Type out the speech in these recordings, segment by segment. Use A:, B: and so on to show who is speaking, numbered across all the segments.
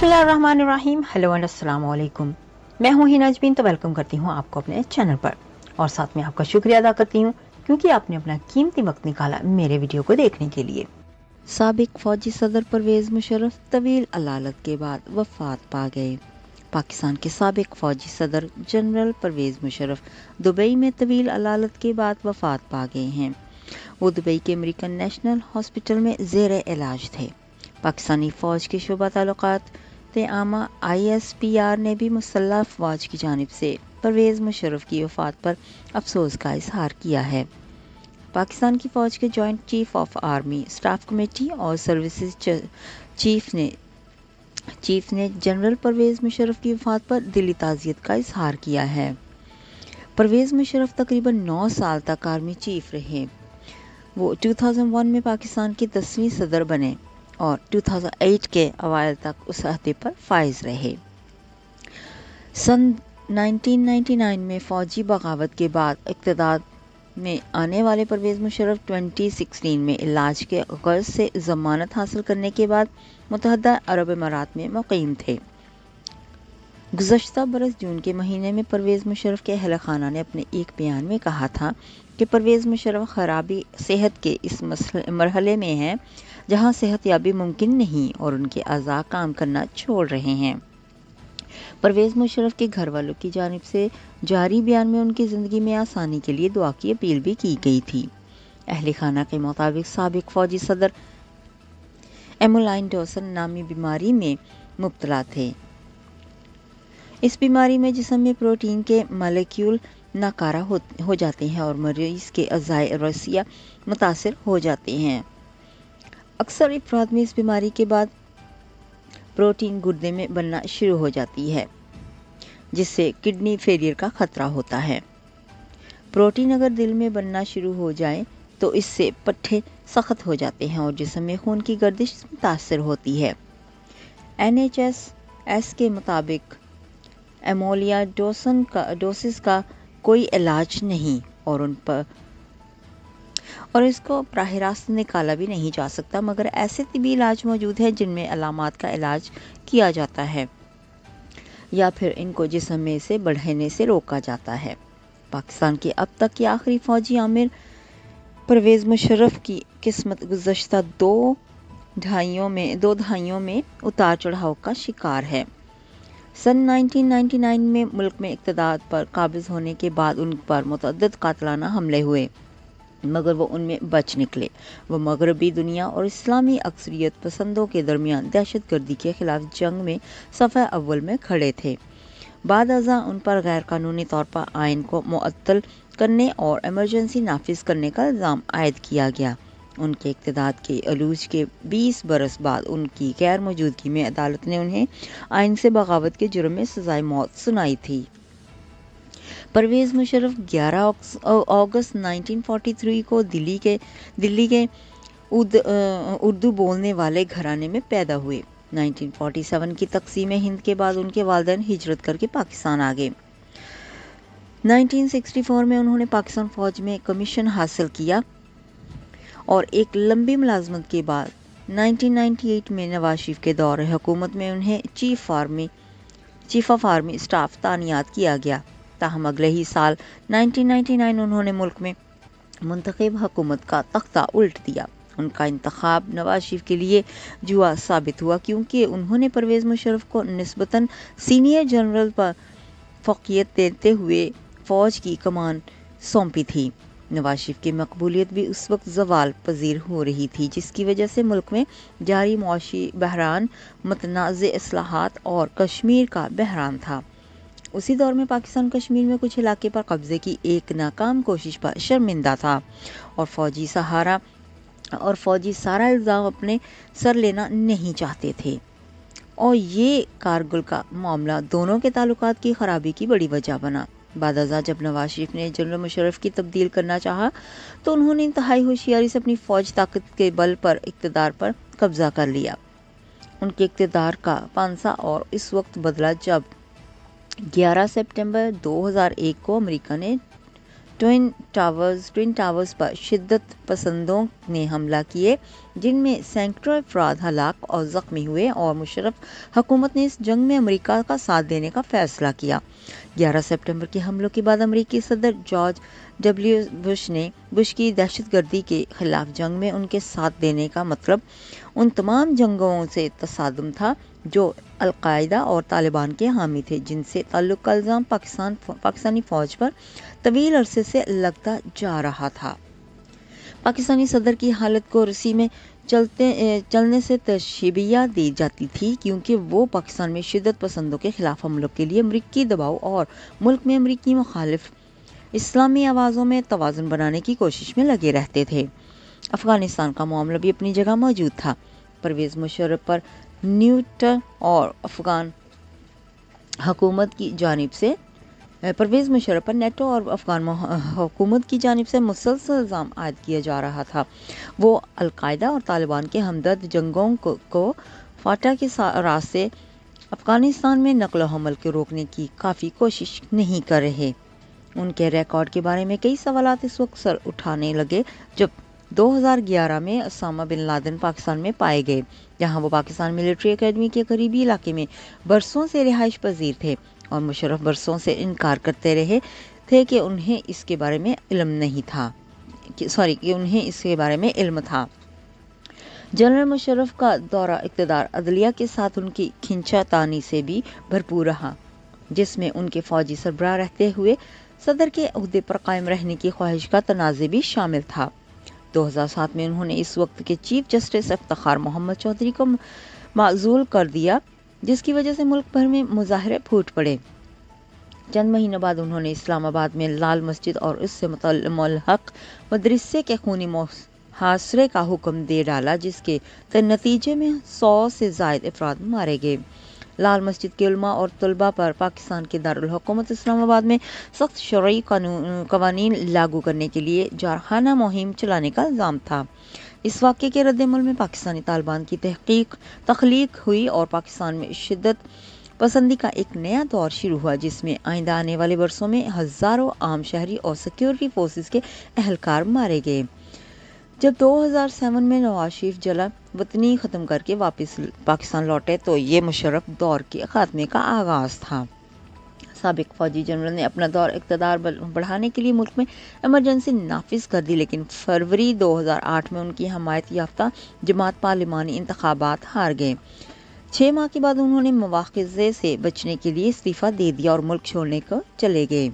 A: बिस्मिल्लाहिर्रहमानिर्रहीम। Hello and अस्सलाम वालेकुम। मैं हूँ हिना अजमीन, तो वेलकम करती हूँ आपको अपने चैनल पर और साथ में आपका शुक्रिया अदा करती हूँ क्योंकि आपने अपना कीमती वक्त निकाला मेरे वीडियो को देखने के लिए। साबिक फौजी सदर परवेज़ मुशर्रफ तवील अलालत के बाद वफात पा गए। पाकिस्तान के साबिक फौजी सदर जनरल परवेज़ मुशर्रफ दुबई में तवील अलालत के बाद वफात पा गए हैं। वो दुबई के अमेरिकन नेशनल हॉस्पिटल में ज़ेर इलाज थे। पाकिस्तानी फ़ौज के शोबा ताल्लुकात आमा ISPR ने भी मुसल्लह अफवाज की जानिब से परवेज़ मुशर्रफ की वफ़ात पर अफसोस का इजहार किया है। पाकिस्तान की फ़ौज के joint chief of army staff committee और सर्विसेज चीफ ने जनरल परवेज़ मुशर्रफ की वफ़ात पर दिली ताज़ियत का इजहार किया है। परवेज़ मुशर्रफ तकरीबन 9 साल तक आर्मी चीफ रहे। वो 2001 में पाकिस्तान के 10वें सदर बने और 2008 के अवाइल तक उस अहदे पर फाइज रहे। सन 1999 में फ़ौजी बगावत के बाद इक़्तिदार में आने वाले परवेज़ मुशर्रफ 2016 में इलाज के गर्ज से ज़मानत हासिल करने के बाद मुत्तहदा अरब अमारात में मुक़ीम थे। गुज़श्ता बरस जून के महीने में परवेज़ मुशर्रफ के अहल खाना ने अपने एक बयान में कहा था कि परवेज़ मुशर्रफ खराबी सेहत के इस मरहले में हैं जहां सेहत याबी मुमकिन नहीं और उनके अज़ा काम करना छोड़ रहे हैं। परवेज़ मुशर्रफ के घर वालों की जानिब से जारी बयान में उनकी ज़िंदगी में आसानी के लिए दुआ की अपील भी की गई थी। अहल खाना के मुताबिक साबिक फ़ौजी सदर एमोलाइडोसिस नामी बीमारी में मुब्तला थे। इस बीमारी में जिस्म में प्रोटीन के मालिक्यूल नाकारा हो जाते हैं और मरीज़ के अज़ाए रसिया मुतासिर हो जाते हैं। अक्सर अफराद में इस बीमारी के बाद प्रोटीन गुर्दे में बनना शुरू हो जाती है जिससे किडनी फेलियर का खतरा होता है। प्रोटीन अगर दिल में बनना शुरू हो जाए तो इससे पट्ठे सख्त हो जाते हैं और जिस्म में खून की गर्दिश मुतासिर होती है। NHS के मुताबिक एमोलियाडोसिस का कोई इलाज नहीं और इसको बराह रास्त निकाला भी नहीं जा सकता, मगर ऐसे तिबी इलाज मौजूद हैं जिनमें अलामात का इलाज किया जाता है या फिर इनको जिस्म में से बढ़ने से रोका जाता है। पाकिस्तान के अब तक के आखिरी फौजी आमिर परवेज़ मुशर्रफ की किस्मत गुज़श्ता दो दहाइयों में उतार चढ़ाव का शिकार है। सन 1999 में मुल्क में इक़्तिदार पर काबिज़ होने के बाद उन पर मुतअद्दिद कातिलाना हमले हुए, मगर वो उनमें बच निकले। वो मगरबी दुनिया और इस्लामी अक्सरियत पसंदों के दरमियान दहशत गर्दी के खिलाफ जंग में सफ़े अव्वल में खड़े थे। बाद अज़ा उन पर गैर कानूनी तौर पर आइन को मुअत्तल करने और इमरजेंसी नाफिज करने का इल्ज़ाम आयद किया गया। उनके इक़्तिदार के अरूज के 20 बरस बाद उनकी गैर मौजूदगी में अदालत ने उन्हें आइन से बगावत के जुर्म में सज़ाए मौत सुनाई थी। परवेज़ मुशर्रफ 11 अगस्त 1943 को दिल्ली के उर्दू बोलने वाले घराने में पैदा हुए। 1947 की तक़सीम हिंद के बाद उनके वालिदैन हिजरत करके पाकिस्तान आ गए। 1964 में उन्होंने पाकिस्तान फ़ौज में कमीशन हासिल किया और एक लंबी मुलाजमत के बाद 1998 में नवाज शरीफ के दौर हुकूमत में उन्हें चीफ ऑफ आर्मी स्टाफ तानियात किया गया। ताहम अगले ही साल 1999 उन्होंने मुल्क में मुंतखब हुकूमत का तख्ता उल्ट दिया। उनका इंतखाब नवाज शरीफ के लिए जुआ साबित हुआ क्योंकि उन्होंने परवेज़ मुशर्रफ को निस्बतन सीनियर जनरल पर फ़ौक़ियत देते हुए फ़ौज की कमान सौंपी थी। नवाज शरीफ की मकबूलियत भी उस वक्त ज़वाल पजीर हो रही थी, जिसकी वजह से मुल्क में जारी मुआशी बहरान, मतनाज़ इस्लाहात और कश्मीर का बहरान था। उसी दौर में पाकिस्तान कश्मीर में कुछ इलाके पर कब्जे की एक नाकाम कोशिश पर शर्मिंदा था और फ़ौजी सारा इल्ज़ाम अपने सर लेना नहीं चाहते थे और ये कारगिल का मामला दोनों के ताल्लुकात की खराबी की बड़ी वजह बना। बाद अज़ा जब नवाज शरीफ ने जनरल मुशर्रफ की तब्दील करना चाहा तो उन्होंने इंतहाई होशियारी से अपनी फ़ौज ताकत के बल पर इक़्तिदार पर कब्जा कर लिया। उनके इक़्तिदार का पांसा और इस वक्त बदला जब 11 सितंबर 2001 को अमेरिका ने ट्विन टावर्स पर शिद्दत पसंदों ने हमला किए, जिनमें सैकड़ों अफराद हलाक और ज़ख्मी हुए, और मुशर्रफ हुकूमत ने इस जंग में अमेरिका का साथ देने का फैसला किया। 11 सितंबर के हमलों के बाद अमेरिकी सदर जॉर्ज डब्ल्यू बुश ने बुश की दहशतगर्दी के खिलाफ जंग में उनके साथ देने का मतलब उन तमाम जंगों से तसादम था जो अलकायदा और तालिबान के हामी थे, जिनसे ताल्लुक़ का इल्ज़ाम पाकिस्तानी फ़ौज पर तवील अरसे से लगता जा रहा था। पाकिस्तानी सदर की हालत को रस्सी में चलने से तशबीह दी जाती थी, क्योंकि वो पाकिस्तान में शिद्दत पसंदों के खिलाफ हमलों के लिए अमरीकी दबाव और मुल्क में अमरीकी मुखालिफ इस्लामी आवाज़ों में तवाज़ुन बनाने की कोशिश में लगे रहते थे। अफ़गानिस्तान का मामला भी अपनी जगह मौजूद था। परवेज़ मुशर्रफ पर न्यूटन और अफ़गान हुकूमत की जानिब से परवेज़ मुशर्रफ पर नेटो और अफ़गान हुकूमत की जानिब से मुसलसल इल्ज़ाम आयद किया जा रहा था। वो अलकायदा और तालिबान के हमदर्द जंगों को फाटा के रास्ते अफ़गानिस्तान में नक़्ल हमल को रोकने की काफ़ी कोशिश नहीं कर रहे। उनके रिकॉर्ड के बारे में कई सवालात इस वक्त सर उठाने लगे जब 2011 में उसामा बिन लादेन पाकिस्तान में पाए गए, जहां वो पाकिस्तान मिलिट्री एकेडमी के करीबी इलाके में बरसों से रिहाइश पजीर थे, और मुशर्रफ बरसों से इनकार करते रहे थे कि उन्हें इसके बारे में इल्म था। जनरल मुशर्रफ का दौरा इक़्तिदार अदलिया के साथ उनकी खिंचातानी से भी भरपूर रहा, जिसमें उनके फौजी सरबराह रहते हुए सदर के ओहदे पर कायम रहने की ख्वाहिश का तनाज़े भी शामिल था। 2007 में उन्होंने इस वक्त के चीफ जस्टिस इफ्तिखार मोहम्मद चौधरी को माज़ूल कर दिया, जिसकी वजह से मुल्क भर में मुजाहरे फूट पड़े। चंद महीनों बाद उन्होंने इस्लामाबाद में लाल मस्जिद और इससे मुल्हक़ मदरसे के खूनी मुहासरे का हुक्म दे डाला, जिसके नतीजे में 100 से ज़ायद अफराद मारे गए। लाल मस्जिद के उलमा और तलबा पर पाकिस्तान के दारुल हुकूमत इस्लामाबाद में सख्त शरई कवानीन लागू करने के लिए जारखाना मुहिम चलाने का इल्ज़ाम था। इस वाक़े के रद्द-ए-अमल में पाकिस्तानी तालिबान की तख्लीक हुई और पाकिस्तान में शिद्दत पसंदी का एक नया दौर शुरू हुआ, जिसमें आइंदा आने वाले बरसों में हज़ारों आम शहरी और सिक्योरिटी फोर्सेस के अहलकार मारे गए। जब 2007 में नवाज शरीफ जला वतनी ख़त्म करके वापस पाकिस्तान लौटे तो ये मुशर्रफ दौर के ख़ात्मे का आगाज़ था। साबिक फौजी जनरल ने अपना दौर इक़्तिदार बढ़ाने के लिए मुल्क में इमरजेंसी नाफिज कर दी, लेकिन फरवरी 2008 में उनकी हमायत याफ्ता जमात पार्लिमानी इंतखाबात हार गए। 6 माह के बाद उन्होंने मवाख़िज़े से बचने के लिए इस्तीफ़ा दे दिया और मुल्क छोड़ने को चले गए।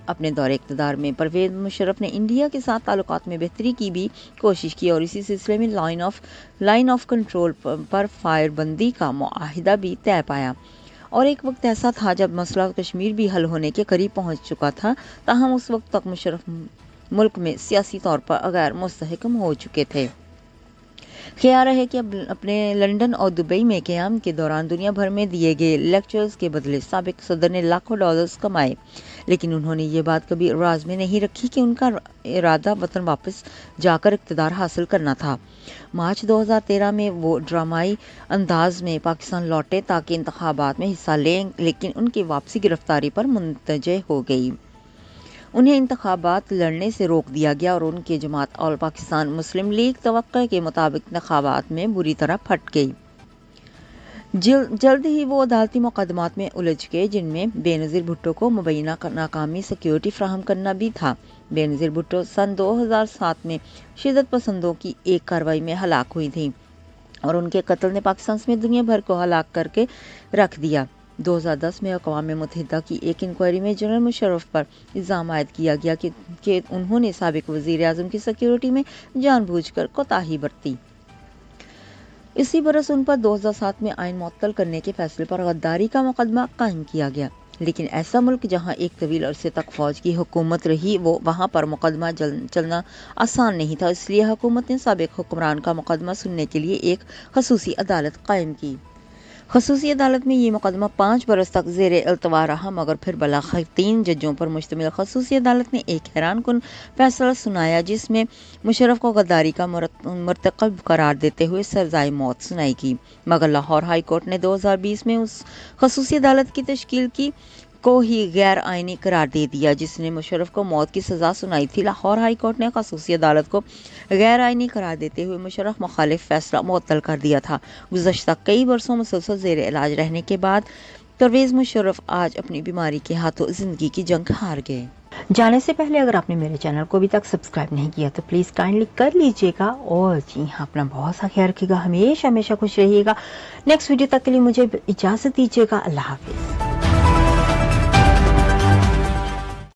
A: अपने दौरे इक़्तिदार में परवेज़ मुशर्रफ ने इंडिया के साथ ताल्लुकात में बेहतरी की भी कोशिश की और इसी सिलसिले में लाइन ऑफ कंट्रोल पर फायरबंदी का मुआहिदा भी तय पाया। और एक वक्त ऐसा था जब मसला कश्मीर भी हल होने के करीब पहुंच चुका था, ताहम उस वक्त तक मुशर्रफ मुल्क में सियासी तौर पर गैर मुस्तहकम हो चुके थे। ख्याल है कि अपने लंदन और दुबई में क़याम के दौरान दुनिया भर में दिए गए लेक्चर्स के बदले साबिक सदर ने लाखों डॉलर्स कमाए, लेकिन उन्होंने ये बात कभी राज में नहीं रखी कि उनका इरादा वतन वापस जाकर इक़्तिदार हासिल करना था। मार्च 2013 में वो ड्रामाई अंदाज में पाकिस्तान लौटे ताकि इंतखाबात में हिस्सा लें, लेकिन उनकी वापसी गिरफ्तारी पर मुंतजह हो गई। उन्हें इंतखाबात लड़ने से रोक दिया गया और उनकी जमात ऑल पाकिस्तान मुस्लिम लीग तवक्को के मुताबिक इंतखाबात में बुरी तरह फट गई। जल्द ही वो अदालती मुकदमात में उलझ गए, जिनमें बेनज़ीर भुट्टो को मुबैना नाकामी सिक्योरिटी फ्राहम करना भी था। बेनज़ीर भुट्टो सन 2007 में शिद्दत पसंदों की एक कार्रवाई में हलाक हुई थी और उनके कत्ल ने पाकिस्तान समेत दुनिया भर को हलाक करके रख दिया। 2010 में अक़वाम मुत्तहिदा की एक इंक्वायरी में जनरल मुशर्रफ पर इल्ज़ाम आयद किया गया कि उन्होंने साबिक वज़ीर आज़म की सिक्योरिटी में जानबूझकर कोताही बरती। इसी बरस उन पर 2007 में आइन मुअत्तल करने के फैसले पर गद्दारी का मुकदमा कायम किया गया, लेकिन ऐसा मुल्क जहां एक तवील अरसे तक फौज की हुकूमत रही, वो वहां पर मुकदमा चलना आसान नहीं था। इसलिए हुकूमत ने साबिक हुक्मरान का मुकदमा सुनने के लिए एक खसूसी अदालत कायम की। खसूसी अदालत में ये मुकदमा 5 बरस तक ज़ेर अल्तवा रहा, मगर फिर बलाखिर 3 जजों पर मुश्तमिल खसूसी अदालत ने एक हैरानकुन फैसला सुनाया, जिसमें मुशर्रफ को गद्दारी का मर्तकब करार देते हुए सज़ाए मौत सुनाई की। मगर लाहौर हाई कोर्ट ने 2020 में उस खसूसी अदालत की तश्कील की को ही गैर आइनी करार दे दिया, जिसने मुशर्रफ को मौत की सज़ा सुनाई थी। लाहौर हाई कोर्ट ने खसूसी अदालत को गैर आइनी करार देते हुए मुशर्रफ मुखालिफ फैसला मुअत्तल कर दिया था। गुज़श्ता कई बरसों मुसलसल ज़ेर इलाज रहने के बाद परवेज़ मुशर्रफ आज अपनी बीमारी के हाथों ज़िंदगी की जंग हार गए। जाने से पहले अगर आपने मेरे चैनल को अभी तक सब्सक्राइब नहीं किया तो प्लीज़ काइंडली कर लीजिएगा, और जी हाँ, अपना बहुत सा ख्याल रखिएगा, हमेशा हमेशा खुश रहिएगा। नेक्स्ट वीडियो तक के लिए मुझे इजाज़त दीजिएगा। अल्लाह हाफिज़।